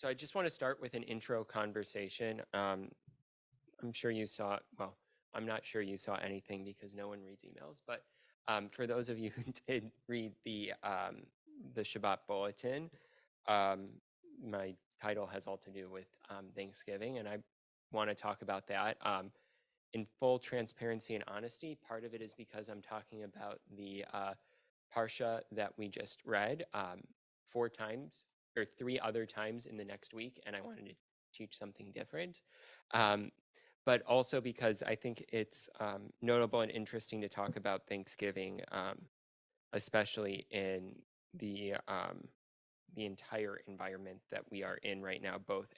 So I just want to start with an intro conversation. I'm sure you saw, well, I'm not sure you saw anything because no one reads emails, but for those of you who did read the Shabbat bulletin, um, my title has all to do with Thanksgiving, and I want to talk about that. In full transparency and honesty, part of it is because I'm talking about the Parsha that we just read 4 times or 3 other times in the next week, and I wanted to teach something different. But also because I think it's notable and interesting to talk about Thanksgiving, especially in the entire environment that we are in right now, both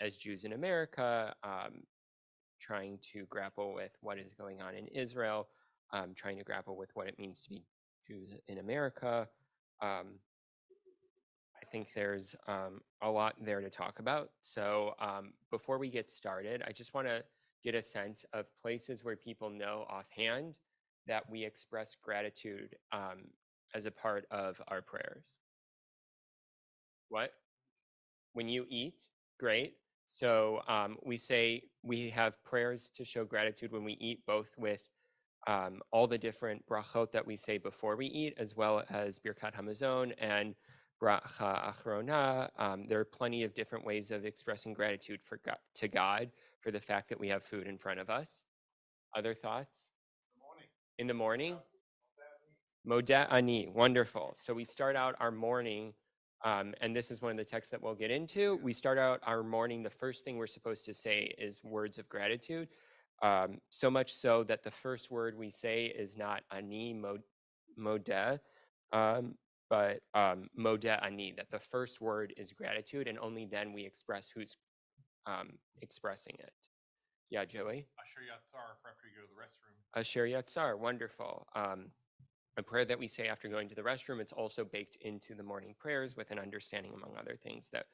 as Jews in America, trying to grapple with what is going on in Israel, trying to grapple with what it means to be Jews in America. I think there's a lot there to talk about. So before we get started, I just want to get a sense of places where people know offhand that we express gratitude as a part of our prayers. What? When you eat, great. So we say we have prayers to show gratitude when we eat, both with all the different brachot that we say before we eat, as well as Birkat Hamazon and Bracha Achrona. There are plenty of different ways of expressing gratitude to God for the fact that we have food in front of us. Other thoughts? In the morning? Modeh Ani, wonderful. So we start out our morning, and this is one of the texts that we'll get into. We start out our morning, the first thing we're supposed to say is words of gratitude. So much so that the first word we say is not Ani Modeh, but Modeh Ani, that the first word is gratitude, and only then we express who's expressing it. Yeah, Joey? Asher Yatzar for after you go to the restroom. Asher Yatzar, wonderful. A prayer that we say after going to the restroom, it's also baked into the morning prayers with an understanding, among other things, that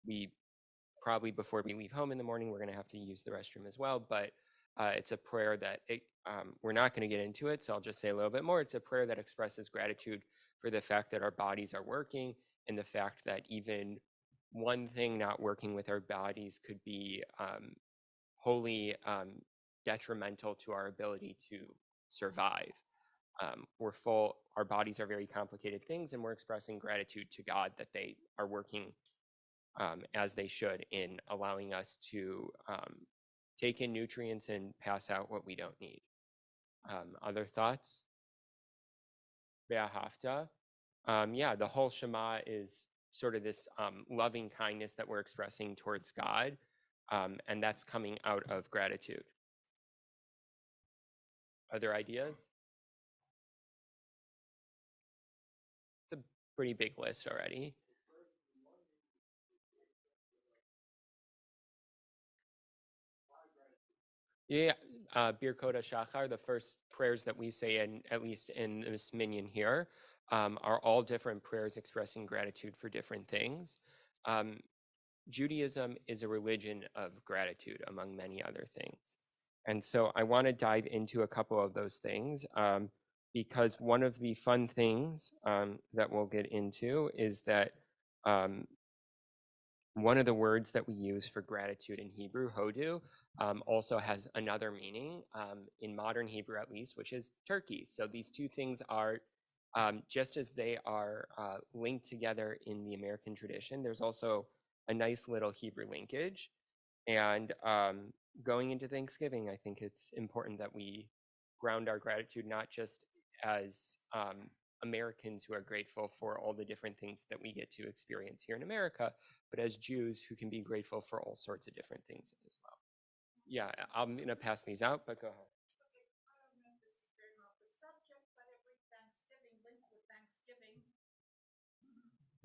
we probably before we leave home in the morning, we're going to have to use the restroom as well. But it's a prayer that we're not going to get into it, so I'll just say a little bit more. It's a prayer that expresses gratitude for the fact that our bodies are working and the fact that even one thing not working with our bodies could be wholly detrimental to our ability to survive. Our bodies are very complicated things, and we're expressing gratitude to God that they are working as they should in allowing us to take in nutrients and pass out what we don't need. Other thoughts? Be'ahavta. Yeah, the whole Shema is sort of this loving kindness that we're expressing towards God, and that's coming out of gratitude. Other ideas? It's a pretty big list already. Yeah, Birkot Shachar, the first prayers that we say, at least in this minyan here, are all different prayers expressing gratitude for different things. Judaism is a religion of gratitude, among many other things. And so I want to dive into a couple of those things, because one of the fun things that we'll get into is that one of the words that we use for gratitude in Hebrew, Hodu, also has another meaning, in modern Hebrew at least, which is turkey. So these two things are, just as they are linked together in the American tradition, there's also a nice little Hebrew linkage. And going into Thanksgiving, I think it's important that we ground our gratitude not just as Americans who are grateful for all the different things that we get to experience here in America, but as Jews who can be grateful for all sorts of different things as well. Yeah, I'm going to pass these out, but go ahead. Okay, I don't know if this is very off the subject, but every Thanksgiving, linked with Thanksgiving,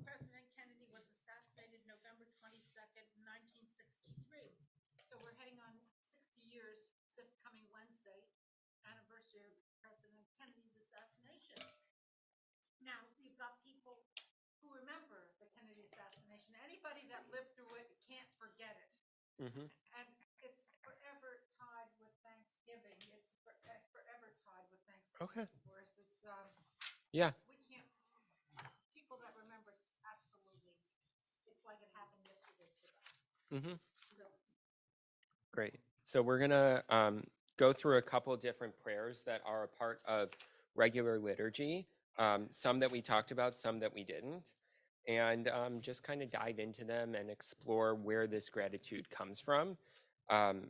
President Kennedy was assassinated November 22nd, 1963. So we're heading on 60 years this coming Wednesday, anniversary of President Kennedy's assassination. Now, we've got people who remember the Kennedy assassination. Anybody that lived through it can't forget it. Mm-hmm. And it's forever tied with Thanksgiving. It's forever tied with Thanksgiving. Okay. For us, it's Yeah. we can't. People that remember, absolutely. It's like Mm-hmm. So, Great. So we're going to go through a couple different prayers that are a part of regular liturgy, some that we talked about, some that we didn't, and just kind of dive into them and explore where this gratitude comes from, and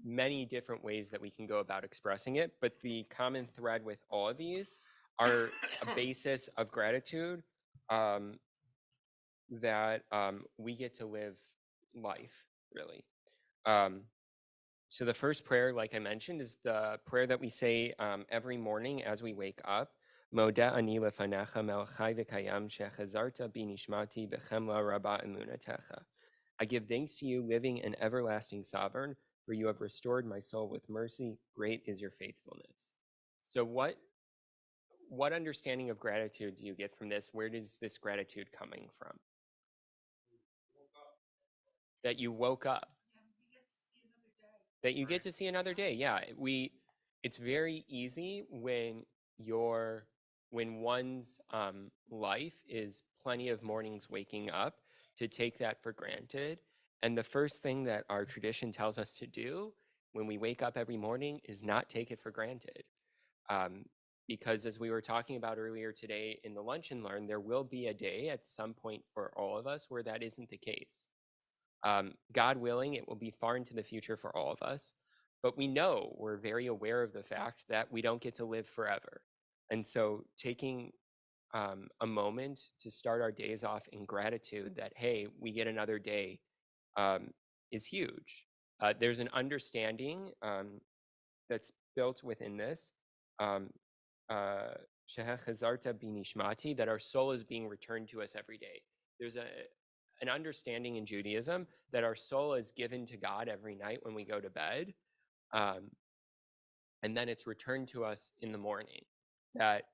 many different ways that we can go about expressing it. But the common thread with all of these are a basis of gratitude, that we get to live life, really. So the first prayer, like I mentioned, is the prayer that we say every morning as we wake up. Moda ani lefanecha melchai v'kayam shechazarta bi nishmati b'chemla rabba emunatecha. I give thanks to you, living and everlasting sovereign, for you have restored my soul with mercy. Great is your faithfulness. So what understanding of gratitude do you get from this? Where does this gratitude coming from? That you woke up. yeah, That you get to see another day. you get to see another day. Yeah, it's very easy when one's life is plenty of mornings waking up to take that for granted. And the first thing that our tradition tells us to do when we wake up every morning is not take it for granted. Because as we were talking about earlier today in the Lunch and Learn, there will be a day at some point for all of us where that isn't the case. God willing, it will be far into the future for all of us. But we're very aware of the fact that we don't get to live forever. And so taking a moment to start our days off in gratitude that, hey, we get another day, is huge. There's an understanding that's built within this. Um, Shehechazarta binishmati, that our soul is being returned to us every day. There's an understanding in Judaism that our soul is given to God every night when we go to bed, and then it's returned to us in the morning. That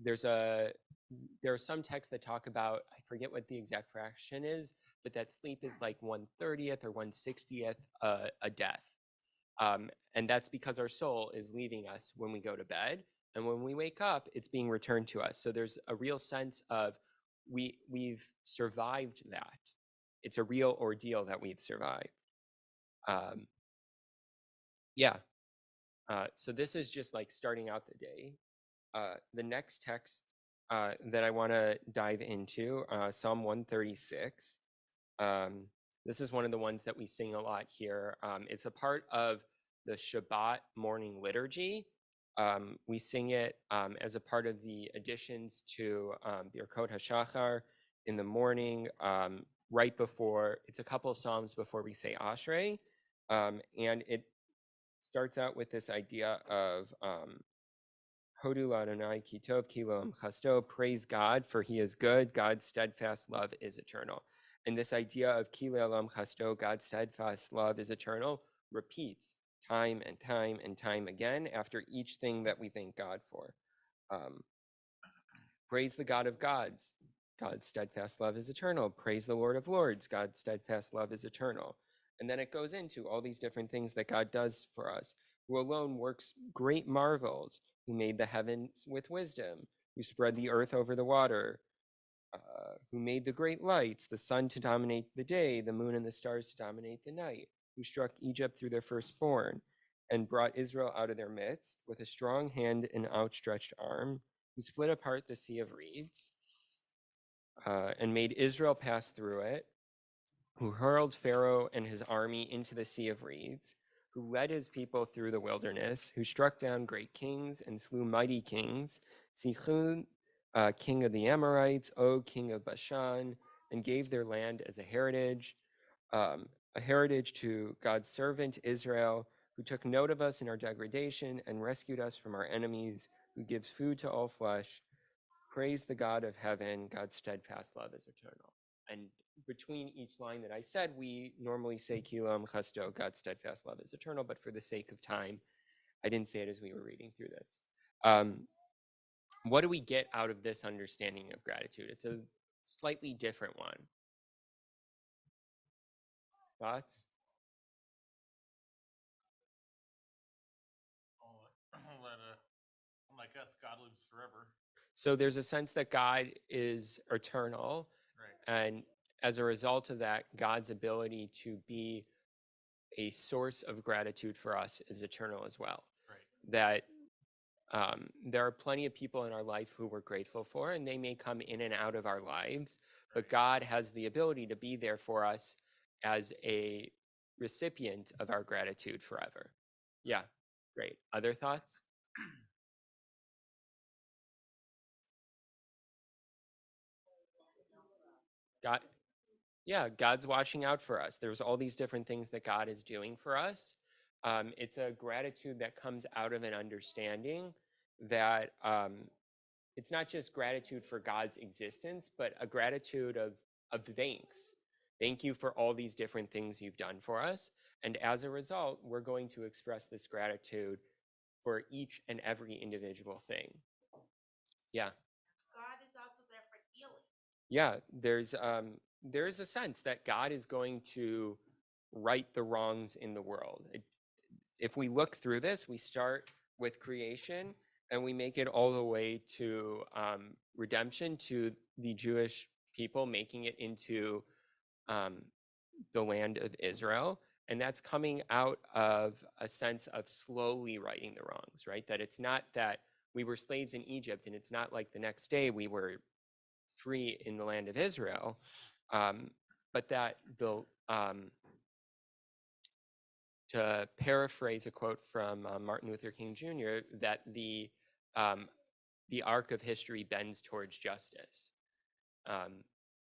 there are some texts that talk about, I forget what the exact fraction is, but that sleep is like 1/30th or 1/60th a death. And that's because our soul is leaving us when we go to bed. And when we wake up, it's being returned to us. So there's a real sense of we've survived that. It's a real ordeal that we've survived. Yeah. So this is just like starting out the day. The next text that I want to dive into, Psalm 136. This is one of the ones that we sing a lot here. It's a part of the Shabbat morning liturgy. We sing it as a part of the additions to Birkot HaShachar in the morning, right before, it's a couple of psalms before we say Ashrei. And it starts out with this idea of Hodu Ladonai ki tov ki lo chasto, praise God, for he is good, God's steadfast love is eternal. And this idea of ki le'olam chasto, God's steadfast love is eternal, repeats time and time and time again after each thing that we thank God for. Praise the God of gods, God's steadfast love is eternal. Praise the Lord of lords, God's steadfast love is eternal. And then it goes into all these different things that God does for us, who alone works great marvels, who made the heavens with wisdom, who spread the earth over the water, who made the great lights, the sun to dominate the day, the moon and the stars to dominate the night, who struck Egypt through their firstborn, and brought Israel out of their midst with a strong hand and outstretched arm, who split apart the sea of reeds, and made Israel pass through it, who hurled Pharaoh and his army into the sea of reeds, who led his people through the wilderness, who struck down great kings and slew mighty kings, Sichon, king of the Amorites, Og, king of Bashan, and gave their land as a heritage to God's servant Israel, who took note of us in our degradation and rescued us from our enemies, who gives food to all flesh. Praise the God of heaven, God's steadfast love is eternal. And between each line that I said, we normally say Kilam Chasto, God's steadfast love is eternal, but for the sake of time, I didn't say it as we were reading through this. What do we get out of this understanding of gratitude? It's a slightly different one. Thoughts? I guess God lives forever. So there's a sense that God is eternal, Right. as a result of that, God's ability to be a source of gratitude for us is eternal as well. Right. That there are plenty of people in our life who we're grateful for, and they may come in and out of our lives, but Right. God has the ability to be there for us as a recipient of our gratitude forever. Yeah, great. Other thoughts? God, yeah, God's watching out for us. There's all these different things that God is doing for us. It's a gratitude that comes out of an understanding that it's not just gratitude for God's existence, but a gratitude of thanks. Thank you for all these different things you've done for us. And as a result, we're going to express this gratitude for each and every individual thing. Yeah. God is also there for healing. Yeah, there's a sense that God is going to right the wrongs in the world. If we look through this, we start with creation and we make it all the way to redemption, to the Jewish people making it into um, the land of Israel. And that's coming out of a sense of slowly righting the wrongs, right? That it's not that we were slaves in Egypt and it's not like the next day we were free in the land of Israel, but that to paraphrase a quote from Martin Luther King Jr., that the arc of history bends towards justice,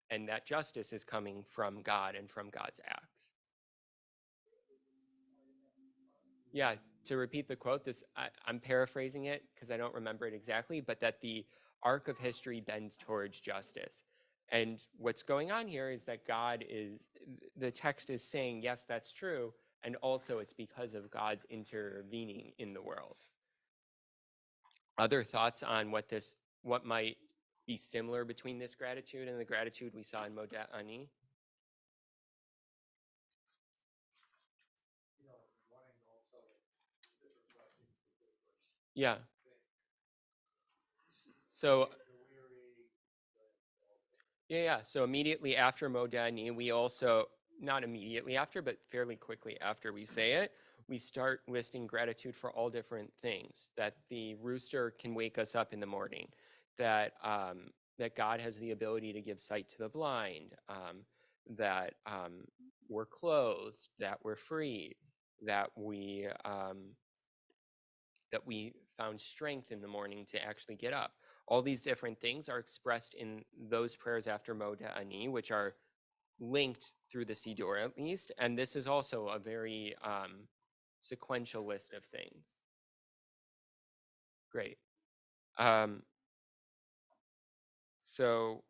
and that justice is coming from God and from God's acts. Yeah, to repeat the quote, I'm paraphrasing it because I don't remember it exactly, but that the arc of history bends towards justice. And what's going on here is that the text is saying, yes, that's true. And also it's because of God's intervening in the world. Other thoughts on what might be similar between this gratitude and the gratitude we saw in Modat Ani? Yeah. So yeah. So immediately after Modani, we also, not immediately after, but fairly quickly after we say it, we start listing gratitude for all different things. That the rooster can wake us up in the morning, that that God has the ability to give sight to the blind, that we're clothed, that we're free, that we found strength in the morning to actually get up. All these different things are expressed in those prayers after Moda Ani, which are linked through the Siddur at least. And this is also a very sequential list of things. Great. So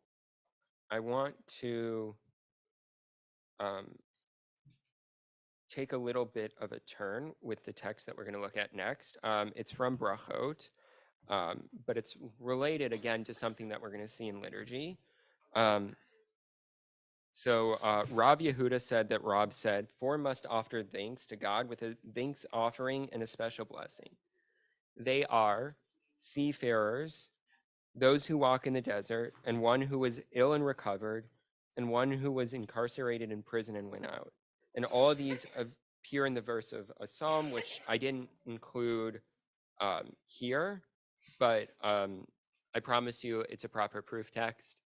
I want to take a little bit of a turn with the text that we're going to look at next. It's from Brachot. But it's related again to something that we're going to see in liturgy. So Rav Yehuda said that Rob said, "Four must offer thanks to God with a thanks offering and a special blessing. They are seafarers, those who walk in the desert, and one who was ill and recovered, and one who was incarcerated in prison and went out." And all of these appear in the verse of a psalm, which I didn't include here, but I promise you it's a proper proof text.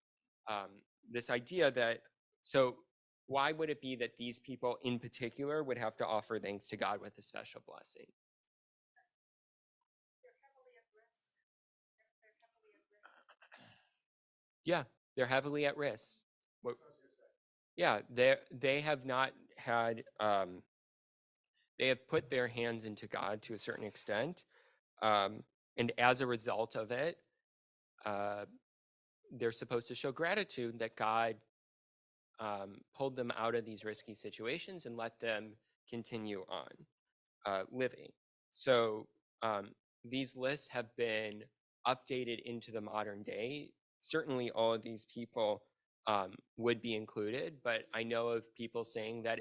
This idea that, so why would it be that these people in particular would have to offer thanks to God with a special blessing? They're heavily at risk. They're heavily at risk. Yeah, they're heavily at risk. What, yeah, they have not had, they have put their hands into God to a certain extent. And as a result of it, they're supposed to show gratitude that God pulled them out of these risky situations and let them continue on living. So these lists have been updated into the modern day. Certainly all of these people would be included, but I know of people saying that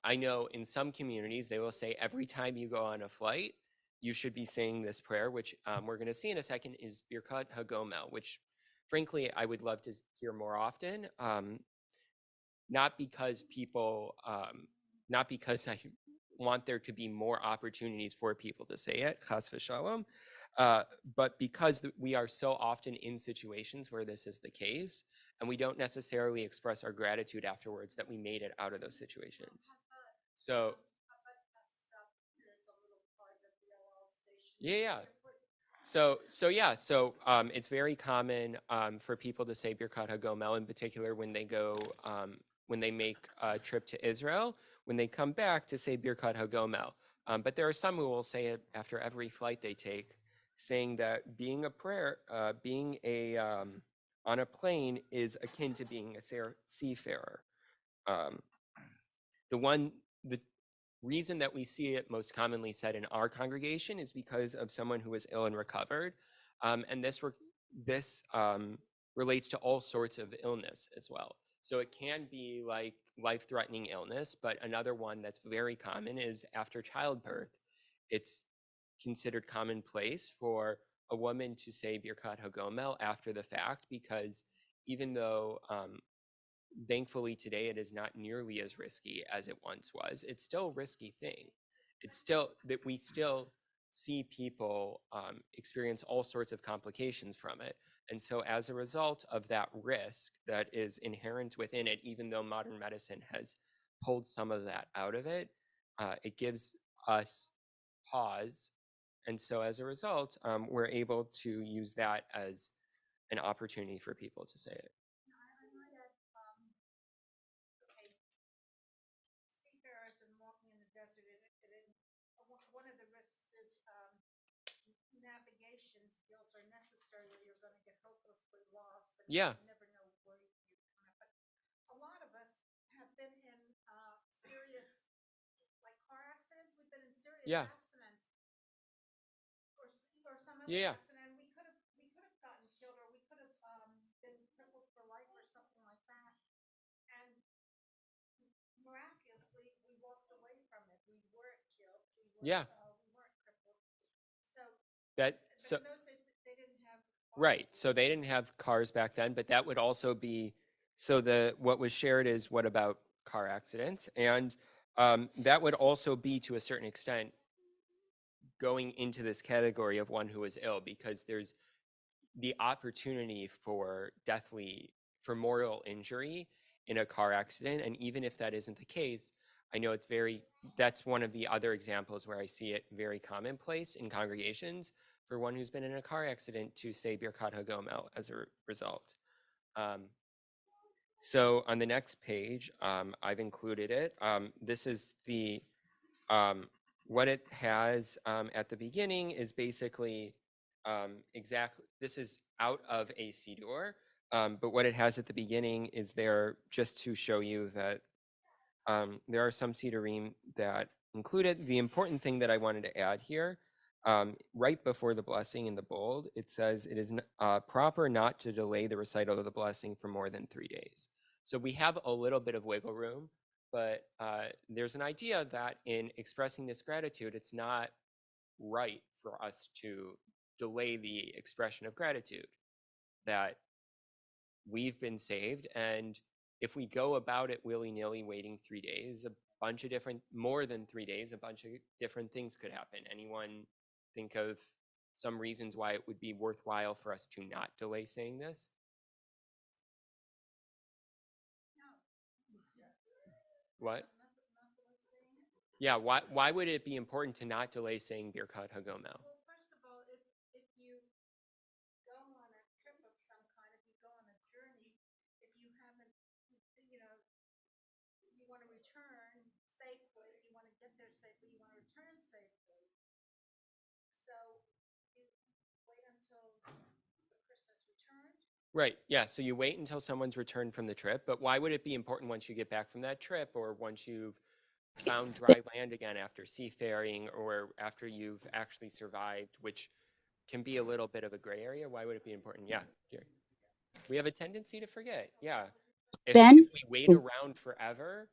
I know in some communities, they will say every time you go on a flight, you should be saying this prayer, which we're going to see in a second is Birkat HaGomel, which frankly, I would love to hear more often. not because people, not because I want there to be more opportunities for people to say it, chas v'shalom, but because we are so often in situations where this is the case, and we don't necessarily express our gratitude afterwards that we made it out of those situations. So, yeah. So it's very common for people to say Birkat HaGomel, in particular when they go, when they make a trip to Israel, when they come back to say Birkat HaGomel. But there are some who will say it after every flight they take, saying that being a prayer, being a on a plane is akin to being a seafarer. Um, the reason that we see it most commonly said in our congregation is because of someone who was ill and recovered. And this relates to all sorts of illness as well. So it can be like life-threatening illness, but another one that's very common is after childbirth. It's considered commonplace for a woman to say Birkat HaGomel after the fact, because even though thankfully today it is not nearly as risky as it once was, it's still a risky thing. It's still that we still see people experience all sorts of complications from it. And so as a result of that risk that is inherent within it, even though modern medicine has pulled some of that out of it, it gives us pause. And so as a result, we're able to use that as an opportunity for people to say it. Seafarers and walking in the desert, one of the risks is navigation skills are necessary, or you're going to get hopelessly lost and Yeah. you never know where you come at. But a lot of us have been in serious, like car accidents. We've been in serious Yeah. accidents, or some other Yeah. accident. We could have gotten killed, or we could have been crippled for life, or something like that. And miraculously, we walked away from it. We weren't killed. Yeah. We weren't crippled. So That but so in those days, they didn't have right. So they didn't have cars back then, but that would also be so what was shared is what about car accidents, and that would also be to a certain extent going into this category of one who is ill, because there's the opportunity for mortal injury in a car accident. And even if that isn't the case, I know that's one of the other examples where I see it very commonplace in congregations for one who's been in a car accident to say Birkat HaGomel as a result. So on the next page, I've included it. This is what it has at the beginning is basically this is out of a Siddur, but what it has at the beginning is there just to show you that there are some Siddurim that include it. The important thing that I wanted to add here, right before the blessing in the bold, it says it is proper not to delay the recital of the blessing for more than 3 days. So we have a little bit of wiggle room, but there's an idea that in expressing this gratitude, it's not right for us to delay the expression of gratitude, that we've been saved. And if we go about it willy-nilly waiting 3 days, more than 3 days, a bunch of different things could happen. Anyone think of some reasons why it would be worthwhile for us to not delay saying this? What? Yeah, why would it be important to not delay saying Birkat HaGomel? Well, first of all, if you go on a trip of some kind, if you go on a journey, if you haven't, you know, you want to return safely, you want to get there safely, you want to return safely. So you wait until the person is returned. Right. Yeah. So you wait until someone's returned from the trip, but why would it be important once you get back from that trip, or once you've found dry land again after seafaring, or after you've actually survived, which can be a little bit of a gray area? Why would it be important? Yeah, Gary. We have a tendency to forget. Yeah. If Ben? we wait around forever,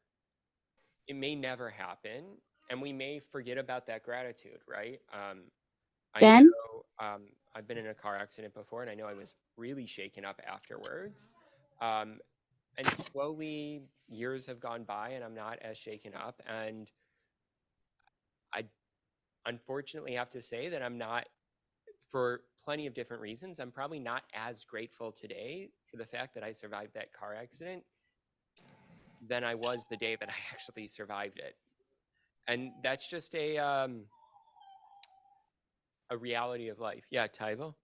it may never happen, and we may forget about that gratitude, right? I Ben? know I've been in a car accident before, and I know I was really shaken up afterwards. And slowly years have gone by and I'm not as shaken up. And I unfortunately have to say that I'm not, for plenty of different reasons, I'm probably not as grateful today for the fact that I survived that car accident than I was the day that I actually survived it. And that's just a reality of life. Yeah, Tyvo?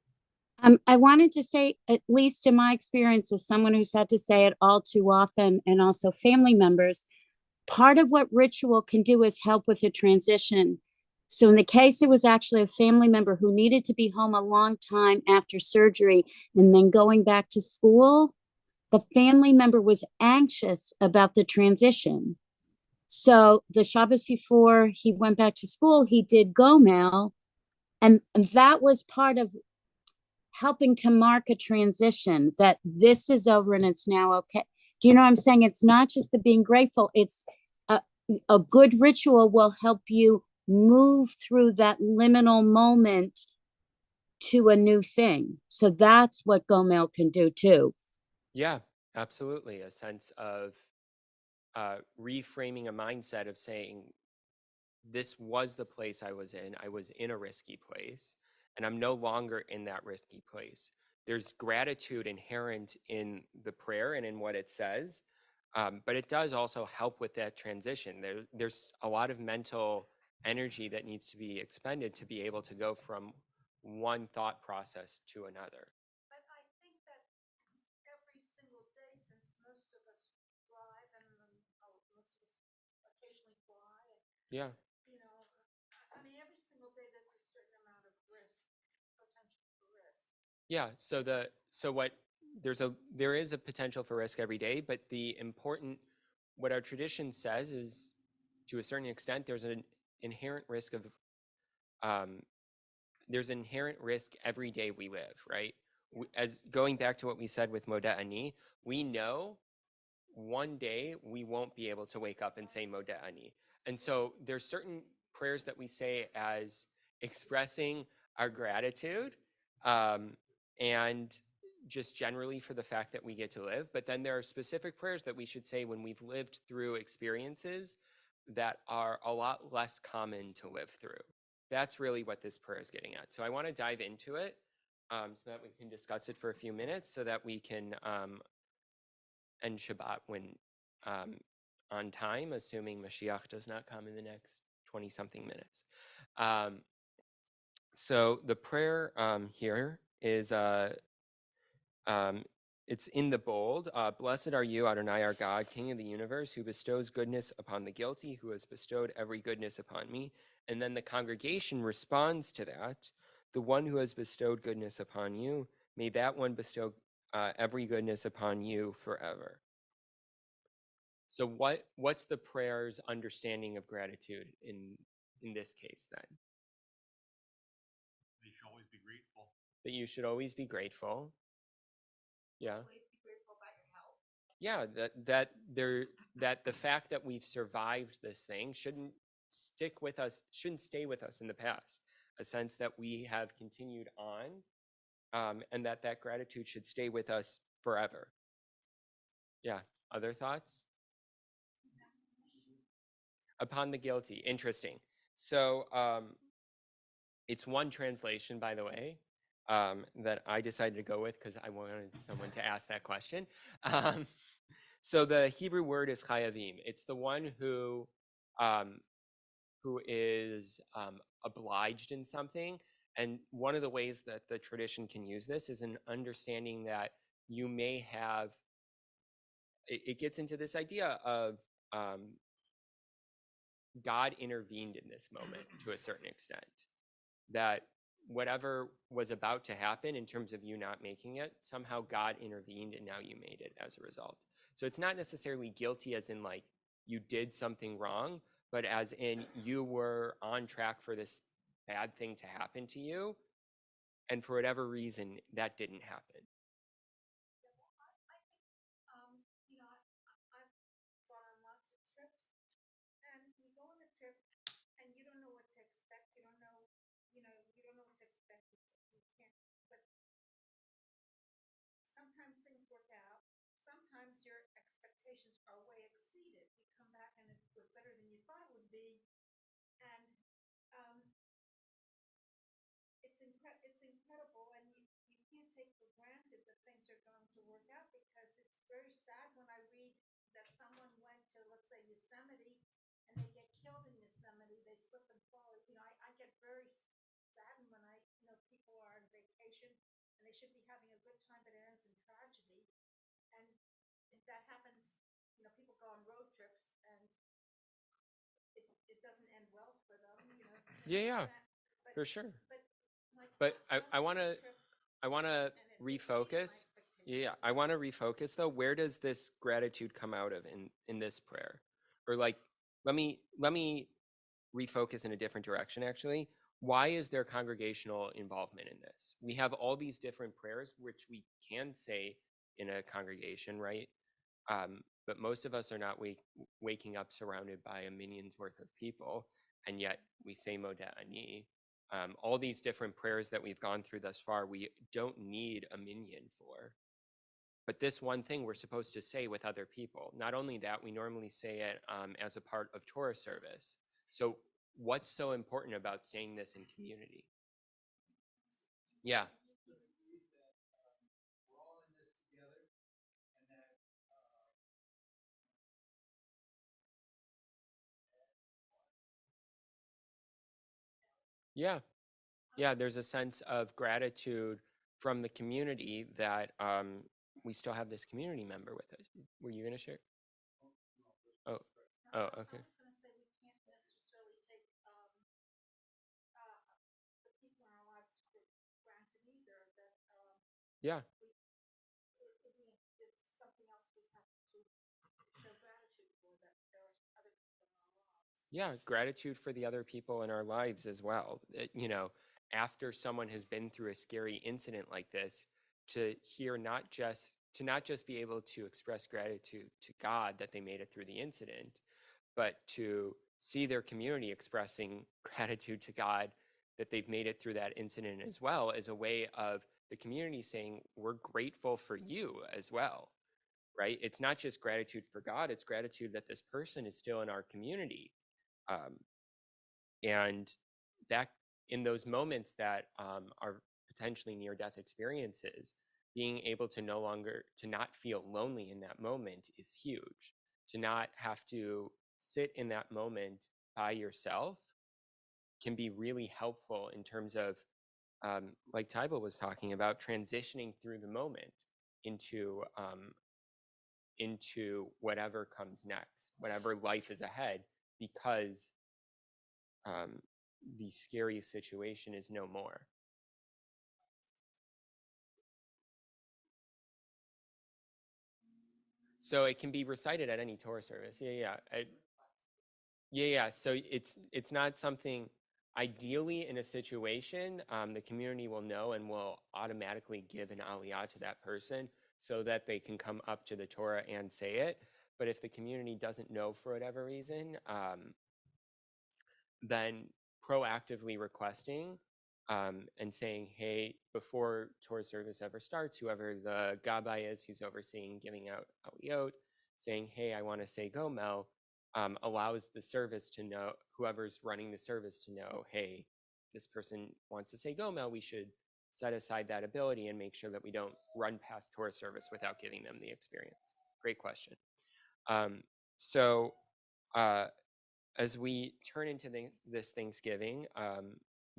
I wanted to say, at least in my experience as someone who's had to say it all too often, and also family members, part of what ritual can do is help with a transition. So in the case, it was actually a family member who needed to be home a long time after surgery and then going back to school. The family member was anxious about the transition. So the Shabbos before he went back to school, he did Gomel, and that was part of helping to mark a transition, that this is over and it's now okay. Do you know what I'm saying? It's not just the being grateful, it's a good ritual will help you move through that liminal moment to a new thing. So that's what Gomel can do too. Yeah, absolutely. A sense of reframing a mindset of saying, this was the place I was in. I was in a risky place, and I'm no longer in that risky place. There's gratitude inherent in the prayer and in what it says, but it does also help with that transition. There's a lot of mental energy that needs to be expended to be able to go from one thought process to another. But I think that every single day, since most of us drive and most of us occasionally fly, and Yeah. I mean, every single day there's a certain amount of risk, potential for risk. Yeah. There is a potential for risk every day, but what our tradition says is, to a certain extent, there's an inherent risk every day we live, right? As going back to what we said with Modeh Ani, we know one day we won't be able to wake up and say Modeh Ani. And so there's certain prayers that we say as expressing our gratitude, and just generally for the fact that we get to live. But then there are specific prayers that we should say when we've lived through experiences that are a lot less common to live through. That's really what this prayer is getting at. So I want to dive into it, so that we can discuss it for a few minutes, so that we can end Shabbat on time, assuming Mashiach does not come in the next 20-something minutes. So the prayer here is, it's in the bold. Blessed are you, Adonai, our God, King of the universe, who bestows goodness upon the guilty, who has bestowed every goodness upon me. And then the congregation responds to that. The one who has bestowed goodness upon you, may that one bestow every goodness upon you forever. So what's the prayer's understanding of gratitude in this case then? You should always be grateful. That you should always be grateful. Yeah. Always be grateful about your health. Yeah, that the fact that we've survived this thing shouldn't stay with us in the past. A sense that we have continued on, and that gratitude should stay with us forever. Yeah. Other thoughts? Upon the guilty. Interesting. So it's one translation, by the way, that I decided to go with because I wanted someone to ask that question. So the Hebrew word is chayavim. It's the one who is obliged in something. And one of the ways that the tradition can use this is an understanding that you may have, it gets into this idea of God intervened in this moment to a certain extent. That whatever was about to happen in terms of you not making it, somehow God intervened and now you made it as a result. So it's not necessarily guilty as in like you did something wrong, but as in you were on track for this bad thing to happen to you, and for whatever reason that didn't happen. I've gone on lots of trips, and you go on a trip, and you don't know what to expect. You don't know what to expect. You can't, but sometimes things work out. Sometimes you're are way exceeded. You come back and it was better than you thought it would be. And it's incredible, and you can't take for granted that things are going to work out, because it's very sad when I read that someone went to, let's say, Yosemite, and they get killed in Yosemite, they slip and fall. I get very saddened when I know people are on vacation and they should be having a good time, but it ends in tragedy. And if that happens, people go on road trips and it doesn't end well for them. Yeah, But, for sure. like, But one I want to road trip I want to and it exceeded my refocus. Yeah, expectations. I want to refocus though. Where does this gratitude come out of in this prayer? Or like, let me refocus in a different direction actually. Why is there congregational involvement in this? We have all these different prayers which we can say in a congregation, right? But most of us are not waking up surrounded by a minion's worth of people, and yet we say Modet Ani. All these different prayers that we've gone through thus far, we don't need a minion for. But this one thing we're supposed to say with other people. Not only that, we normally say it as a part of Torah service. So what's so important about saying this in community? Yeah. Yeah. Yeah, there's a sense of gratitude from the community that we still have this community member with us. Were you going to share? Oh, oh, okay. I was going to say we can't necessarily take the people in our lives for granted either. That Yeah, it's something else we have to show gratitude for. That there are other people in our lives. yeah, gratitude for the other people in our lives as well. After someone has been through a scary incident like this, to hear not just be able to express gratitude to God that they made it through the incident, but to see their community expressing gratitude to God that they've made it through that incident as well, is a way of the community saying, we're grateful for you as well, right? It's not just gratitude for God, it's gratitude that this person is still in our community. And that in those moments that are potentially near-death experiences, being able to not feel lonely in that moment is huge. To not have to sit in that moment by yourself can be really helpful in terms of, like Taiba was talking about, transitioning through the moment into whatever comes next, whatever life is ahead, because the scary situation is no more. So it can be recited at any Torah service. Yeah. So it's not something. Ideally, in a situation, the community will know and will automatically give an aliyah to that person so that they can come up to the Torah and say it. But if the community doesn't know for whatever reason, then proactively requesting and saying, hey, before Torah service ever starts, whoever the gabbai is who's overseeing giving out aliyot, saying, hey, I want to say gomel, allows the service to know, whoever's running the service to know, hey, this person wants to say gomel, we should set aside that ability and make sure that we don't run past Torah service without giving them the experience. Great question. So as we turn into this Thanksgiving,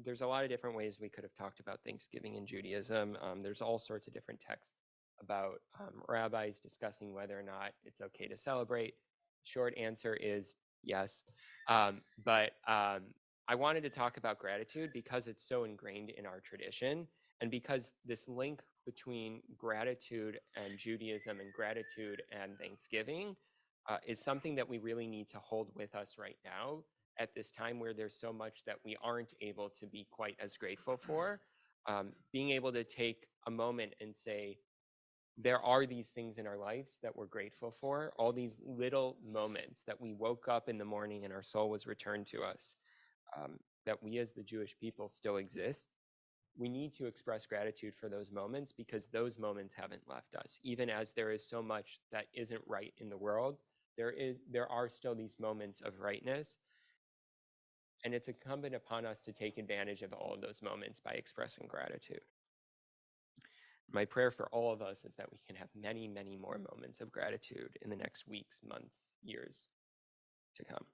there's a lot of different ways we could have talked about Thanksgiving in Judaism. There's all sorts of different texts about rabbis discussing whether or not it's okay to celebrate. Short answer is yes. But I wanted to talk about gratitude because it's so ingrained in our tradition, and because this link between gratitude and Judaism and gratitude and Thanksgiving is something that we really need to hold with us right now at this time where there's so much that we aren't able to be quite as grateful for. Being able to take a moment and say, there are these things in our lives that we're grateful for, all these little moments that we woke up in the morning and our soul was returned to us, that we as the Jewish people still exist. We need to express gratitude for those moments because those moments haven't left us. Even as there is so much that isn't right in the world, there are still these moments of rightness, and it's incumbent upon us to take advantage of all of those moments by expressing gratitude. My prayer for all of us is that we can have many, many more moments of gratitude in the next weeks, months, years to come.